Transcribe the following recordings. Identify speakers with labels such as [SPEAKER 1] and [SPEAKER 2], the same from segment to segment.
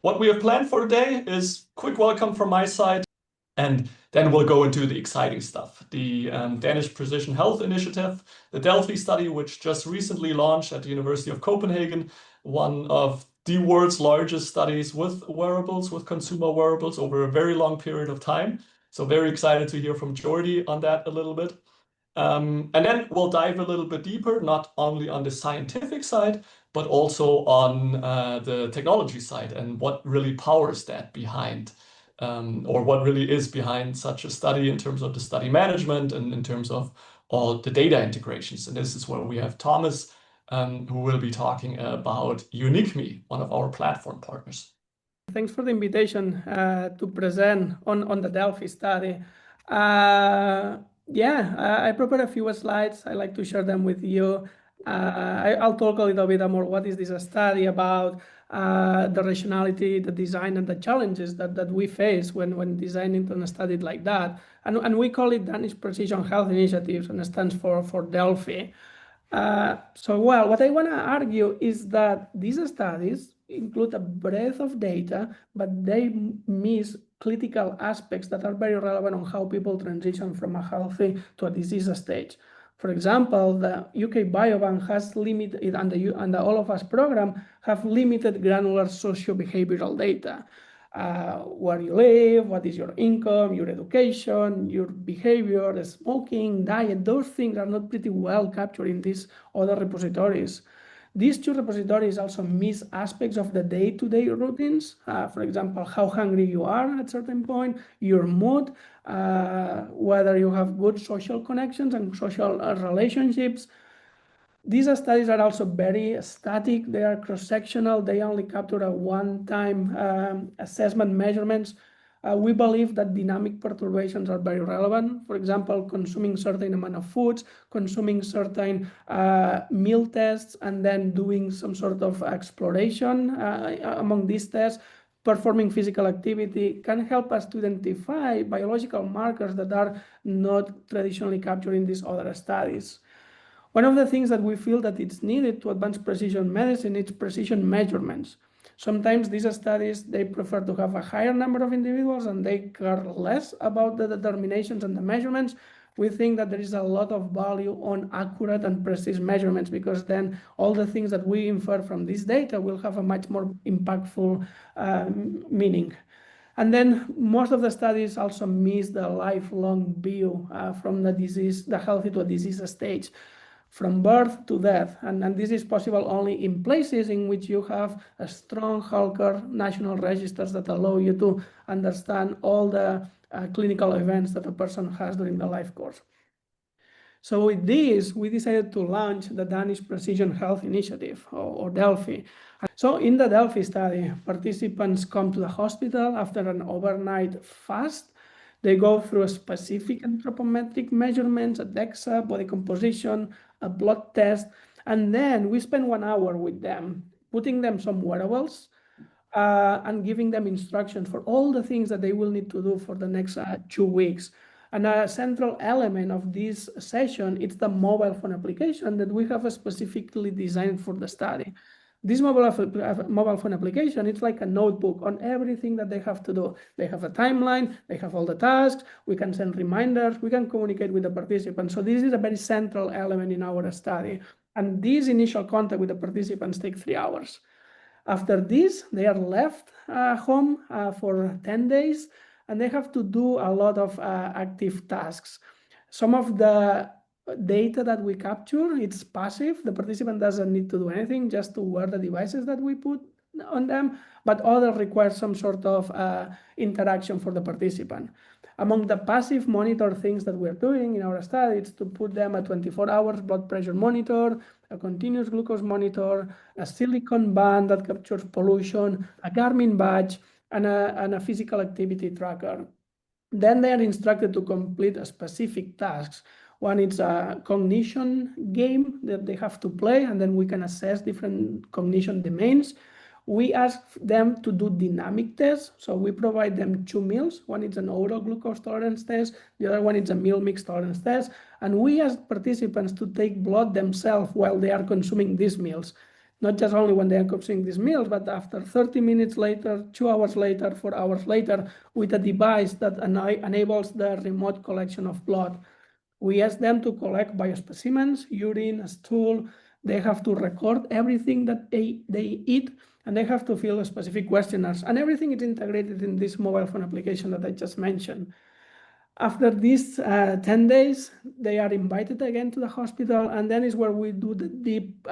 [SPEAKER 1] what we have planned for today is quick welcome from my side, and then we'll go into the exciting stuff. The Danish Precision Health Initiative, the DELPHI study, which just recently launched at the University of Copenhagen, one of the world's largest studies with wearables, with consumer wearables over a very long period of time. So very excited to hear from Jordi on that a little bit. And then we'll dive a little bit deeper, not only on the scientific side, but also on the technology side and what really powers that behind, or what really is behind such a study in terms of the study management and in terms of all the data integrations. And this is where we have Thomas, who will be talking about Unikk, one of our platform partners.
[SPEAKER 2] Thanks for the invitation to present on the DELPHI study. I prepared a few slides. I like to share them with you. I'll talk a little bit more what is this study about, the rationality, the design, and the challenges that we face when designing a study like that. And we call it Danish Precision Health Initiative, and it stands for DELPHI. What I want to argue is that these studies include a breadth of data, but they miss critical aspects that are very relevant on how people transition from a healthy to a disease stage. For example, the UK Biobank has limited, and the All of Us program have limited granular socio-behavioral data. Where you live, what is your income, your education, your behavior, the smoking, diet, those things are not pretty well captured in these other repositories. These two repositories also miss aspects of the day-to-day routines. For example, how hungry you are at a certain point, your mood, whether you have good social connections and social relationships. These studies are also very static. They are cross-sectional. They only capture a one-time assessment measurements. We believe that dynamic perturbations are very relevant. For example, consuming certain amount of foods, consuming certain meal tests, and then doing some sort of exploration among these tests. Performing physical activity can help us to identify biological markers that are not traditionally captured in these other studies. One of the things that we feel that it's needed to advance precision medicine is precision measurements. Sometimes these studies, they prefer to have a higher number of individuals and they care less about the determinations and the measurements. We think that there is a lot of value on accurate and precise measurements, because then all the things that we infer from this data will have a much more impactful meaning. And then most of the studies also miss the lifelong view from the healthy to a disease stage, from birth to death. And this is possible only in places in which you have a strong healthcare national registers that allow you to understand all the clinical events that a person has during the life course. So with this, we decided to launch the Danish Precision Health Initiative, or DELPHI. So in the DELPHI study, participants come to the hospital after an overnight fast. They go through a specific anthropometric measurements, a DEXA, body composition, a blood test, and then we spend 1 hour with them, putting them some wearables and giving them instructions for all the things that they will need to do for the next 2 weeks. And a central element of this session is the mobile phone application that we have specifically designed for the study. This mobile phone application, it's like a notebook on everything that they have to do. They have a timeline, they have all the tasks, we can send reminders, we can communicate with the participants. So this is a very central element in our study. And this initial contact with the participants takes 3 hours. After this, they are left home for 10 days, and they have to do a lot of active tasks. Some of the data that we capture, it's passive. The participant doesn't need to do anything, just to wear the devices that we put on them, but others require some sort of interaction for the participant. Among the passive monitor things that we're doing in our study, it's to put them a 24 hours blood pressure monitor, a continuous glucose monitor, a silicone band that captures pollution, a Garmin badge, and a physical activity tracker. Then they are instructed to complete specific tasks. One is a cognition game that they have to play, and then we can assess different cognition domains. We ask them to do dynamic tests. So we provide them 2 meals. One is an oral glucose tolerance test. The other one is a meal mix tolerance test. And we ask participants to take blood themselves while they are consuming these meals. not just only when they are consuming these meals, but after 30 minutes later, 2 hours later, 4 hours later, with a device that enables the remote collection of blood. We ask them to collect biospecimens, urine, stool. They have to record everything that they eat, and they have to fill specific questionnaires. And everything is integrated in this mobile phone application that I just mentioned. After these 10 days, they are invited again to the hospital, and then is where we do the deep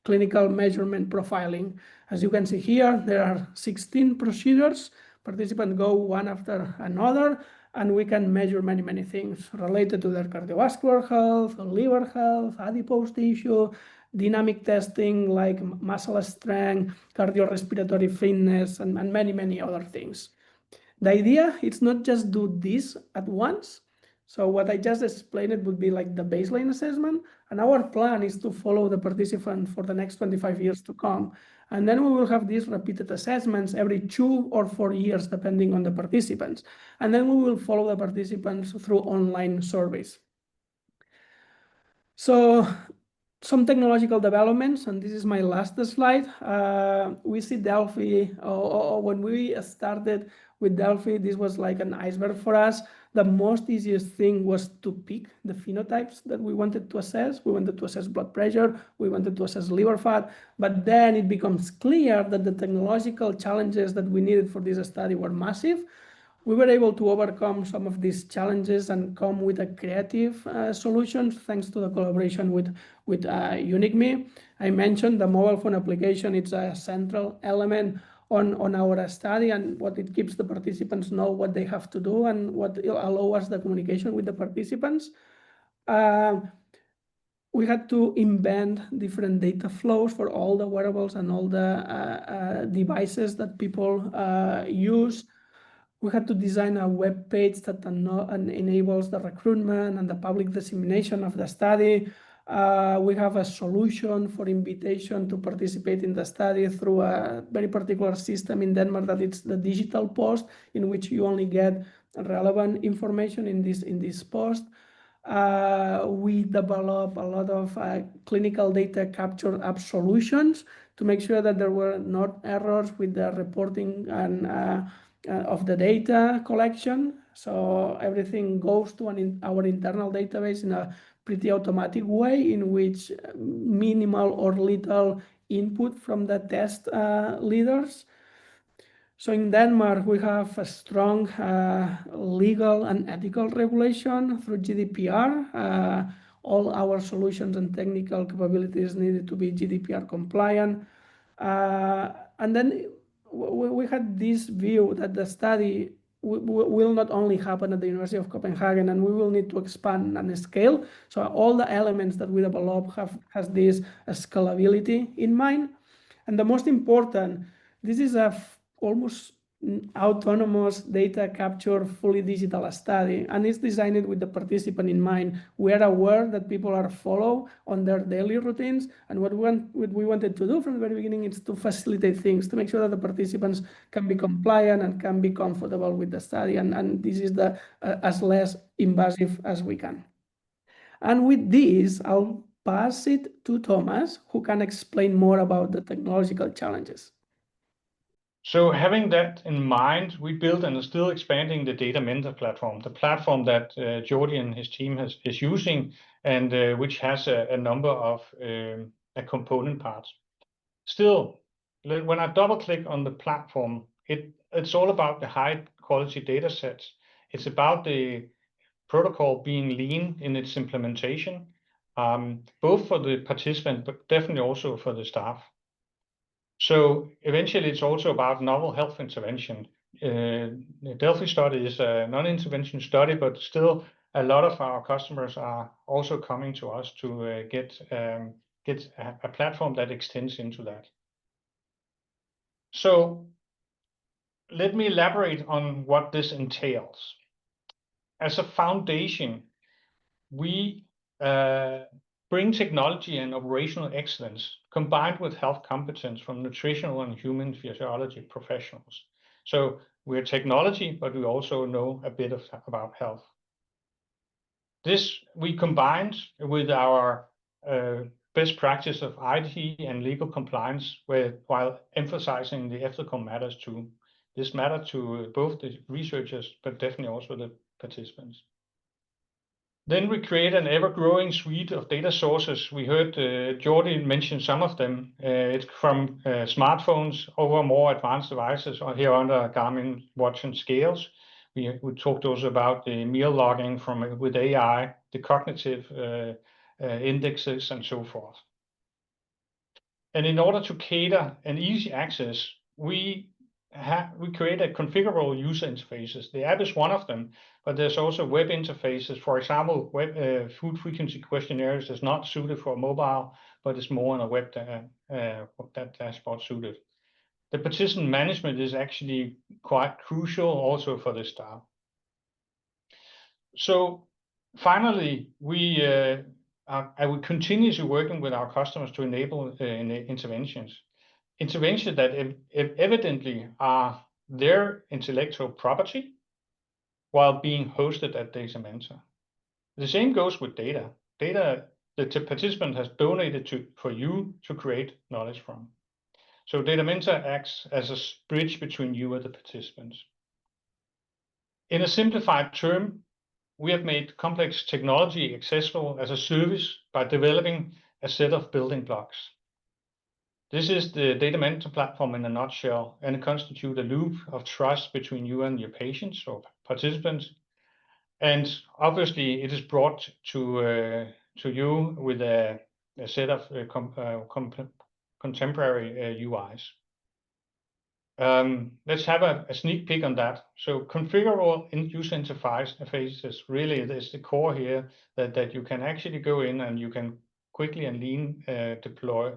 [SPEAKER 2] clinical measurement profiling. As you can see here, there are 16 procedures. Participants go one after another, and we can measure many things related to their cardiovascular health, liver health, adipose tissue, dynamic testing like muscle strength, cardiorespiratory fitness, and many other things. The idea is not just do this at once. So what I just explained it would be like the baseline assessment. And our plan is to follow the participant for the next 25 years to come. And then we will have these repeated assessments every 2 or 4 years, depending on the participants. And then we will follow the participants through online surveys. So some technological developments, and this is my last slide. We see DELPHI, when we started with DELPHI, this was like an iceberg for us. The most easiest thing was to pick the phenotypes that we wanted to assess. We wanted to assess blood pressure, we wanted to assess liver fat, but then it becomes clear that the technological challenges that we needed for this study were massive. We were able to overcome some of these challenges and come with a creative solutions thanks to the collaboration with Unikk. I mentioned the mobile phone application. It's a central element on our study, and what it keeps the participants know what they have to do and what allows the communication with the participants. We had to invent different data flows for all the wearables and all the devices that people use. We had to design a web page that enables the recruitment and the public dissemination of the study. We have a solution for invitation to participate in the study through a very particular system in Denmark that it's the digital post, in which you only get relevant information in this post. We develop a lot of clinical data capture app solutions to make sure that there were not errors with the reporting and of the data collection. So everything goes to our internal database in a pretty automatic way, in which minimal or little input from the test leaders. So in Denmark, we have a strong legal and ethical regulation through GDPR. All our solutions and technical capabilities needed to be GDPR compliant. And then we had this view that the study will not only happen at the University of Copenhagen, and we will need to expand and scale. So all the elements that we develop has this scalability in mind. And the most important, this is a almost autonomous data capture, fully digital study, and it's designed with the participant in mind. We are aware that people are follow on their daily routines, and what we wanted to do from the very beginning is to facilitate things, to make sure that the participants can be compliant and can be comfortable with the study, and this is the as less invasive as we can. And with this, I'll pass it to Thomas, who can explain more about the technological challenges.
[SPEAKER 3] So having that in mind, we built and are still expanding the DataMentor platform, the platform that Jordi and his team is using, and which has a number of component parts. Still, when I double click on the platform, it's all about the high quality data sets. It's about the protocol being lean in its implementation, both for the participant, but definitely also for the staff. So eventually, it's also about novel health intervention. The DELPHI study is a non-intervention study, but still a lot of our customers are also coming to us to get a platform that extends into that. So let me elaborate on what this entails. As a foundation, we bring technology and operational excellence combined with health competence from nutritional and human physiology professionals. So we're technology, but we also know a bit about health. This we combined with our best practice of IT and legal compliance, while emphasizing the ethical matters too. This matters to both the researchers, but definitely also the participants. Then we create an ever-growing suite of data sources. We heard Jordi mention some of them. It's from smartphones over more advanced devices, or here under Garmin watch and scales. We talked also about the meal logging with AI, the cognitive indexes, and so forth. And in order to cater an easy access, we create a configurable user interfaces. The app is one of them, but there's also web interfaces. For example, food frequency questionnaires is not suited for mobile, but it's more on a web that dashboard suited. The participant management is actually quite crucial also for this style. So finally, I will continue to working with our customers to enable interventions that evidently are their intellectual property while being hosted at DataMentor. The same goes with data. Data that the participant has donated for you to create knowledge from. So DataMentor acts as a bridge between you and the participants. In a simplified term, we have made complex technology accessible as a service by developing a set of building blocks. This is the DataMentor platform in a nutshell, and it constitutes a loop of trust between you and your patients or participants. And obviously, it is brought to you with a set of contemporary UIs. Let's have a sneak peek on that. So configurable user interfaces really is the core here that you can actually go in and you can quickly and lean deploy.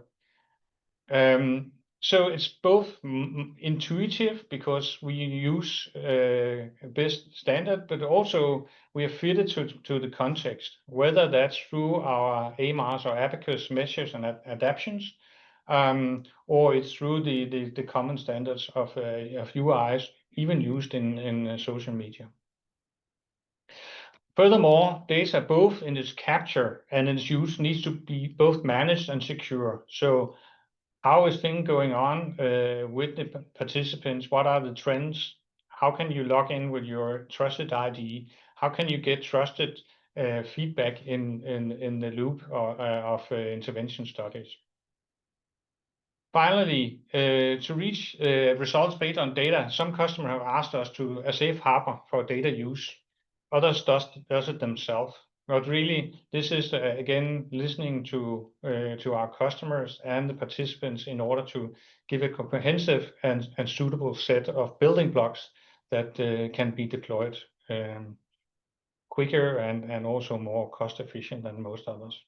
[SPEAKER 3] So it's both intuitive because we use best standard, but also we are fitted to the context, whether that's through our AMARs or Abacus measures and adaptions, or it's through the common standards of UIs, even used in social media. Furthermore, data both in its capture and its use needs to be both managed and secure. So how is things going on with the participants? What are the trends? How can you log in with your trusted ID? How can you get trusted feedback in the loop of intervention studies? Finally, to reach results based on data, some customers have asked us to a safe harbor for data use. Others does it themselves. But really, this is again listening to our customers and the participants in order to give a comprehensive and suitable set of building blocks that can be deployed quicker and also more cost efficient than most others.